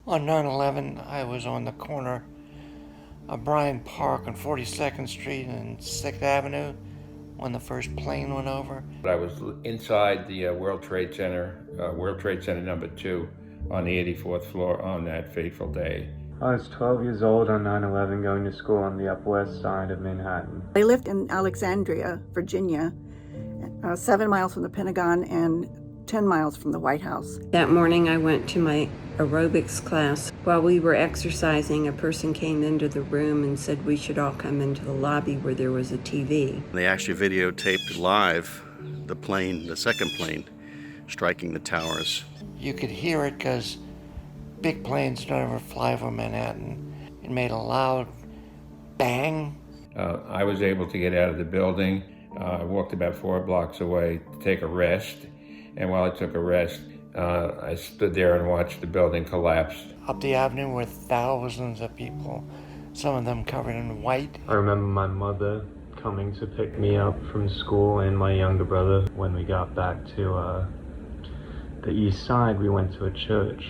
On 9/11, I was on the corner of Bryant Park on 42nd Street and 6th Avenue when the first plane went over. I was inside the World Trade Center number 2 on the 84th floor on that fateful day. I was 12 years old on 9/11, going to school on the Upper West Side of Manhattan. I lived in Alexandria, Virginia, 7 miles from the Pentagon and 10 miles from the White House. That morning I went to my aerobics class. While we were exercising, a person came into the room and said we should all come into the lobby where there was a TV. They actually videotaped live the plane, the second plane, striking the towers. You could hear it because big planes don't ever fly over Manhattan. It made a loud bang. I was able to get out of the building. I walked about 4 blocks away to take a rest. And while I took a rest, I stood there and watched the building collapse. Up the avenue were thousands of people, some of them covered in white. I remember my mother coming to pick me up from school and my younger brother. When we got back to the east side, we went to a church.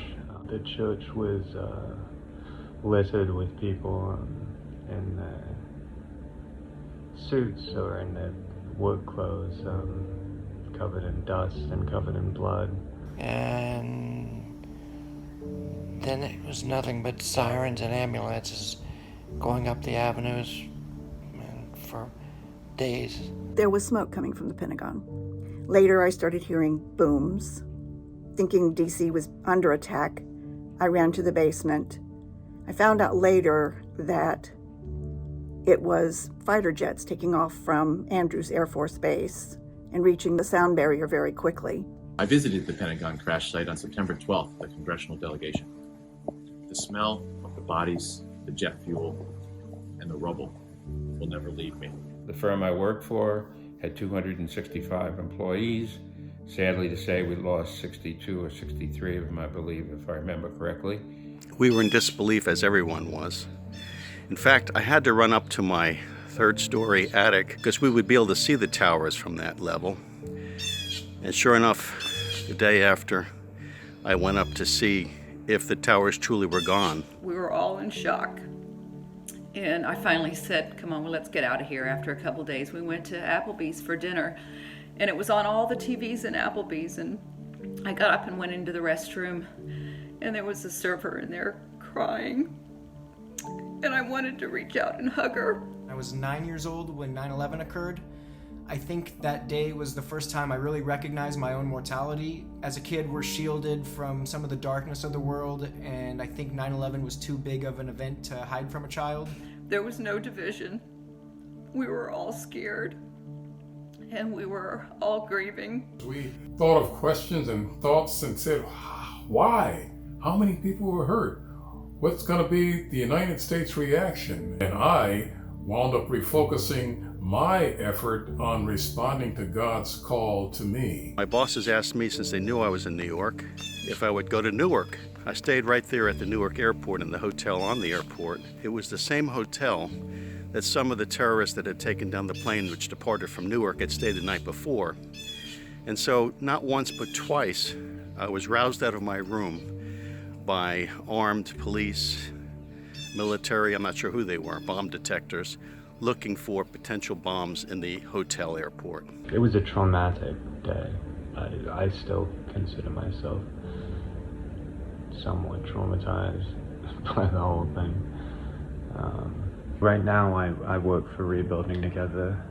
The church was littered with people in their suits or in their work clothes, covered in dust and covered in blood. And then it was nothing but sirens and ambulances going up the avenues for days. There was smoke coming from the Pentagon. Later, I started hearing booms. Thinking DC was under attack, I ran to the basement. I found out later that it was fighter jets taking off from Andrews Air Force Base and reaching the sound barrier very quickly. I visited the Pentagon crash site on September 12th with a congressional delegation. The smell of the bodies, the jet fuel, and the rubble will never leave me. The firm I worked for had 265 employees. Sadly to say, we lost 62 or 63 of them, I believe, if I remember correctly. We were in disbelief, as everyone was. In fact, I had to run up to my 3rd-story attic because we would be able to see the towers from that level. And sure enough, the day after, I went up to see if the towers truly were gone. We were all in shock. And I finally said, come on, well, let's get out of here. After a couple days, we went to Applebee's for dinner. And it was on all the TVs in Applebee's. And I got up and went into the restroom. And there was a server in there crying. And I wanted to reach out and hug her. I was 9 years old when 9/11 occurred. I think that day was the first time I really recognized my own mortality. As a kid, we're shielded from some of the darkness of the world, and I think 9/11 was too big of an event to hide from a child. There was no division. We were all scared, and we were all grieving. We thought of questions and thoughts and said, why? How many people were hurt? What's going to be the United States reaction? And I wound up refocusing my effort on responding to God's call to me. My bosses asked me, since they knew I was in New York, if I would go to Newark. I stayed right there at the Newark airport in the hotel on the airport. It was the same hotel that some of the terrorists that had taken down the plane which departed from Newark had stayed the night before. And so, not once but twice, I was roused out of my room by armed police, military, I'm not sure who they were, bomb detectors, looking for potential bombs in the hotel airport. It was a traumatic day. I still consider myself somewhat traumatized by the whole thing. Right now I work for Rebuilding Together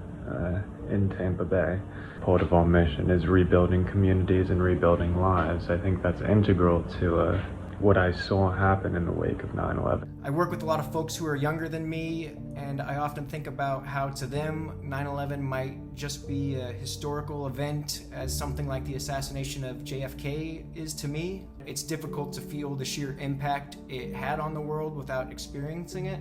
in Tampa Bay. Part of our mission is rebuilding communities and rebuilding lives. I think that's integral to what I saw happen in the wake of 9/11. I work with a lot of folks who are younger than me, and I often think about how to them 9/11 might just be a historical event as something like the assassination of JFK is to me. It's difficult to feel the sheer impact it had on the world without experiencing it.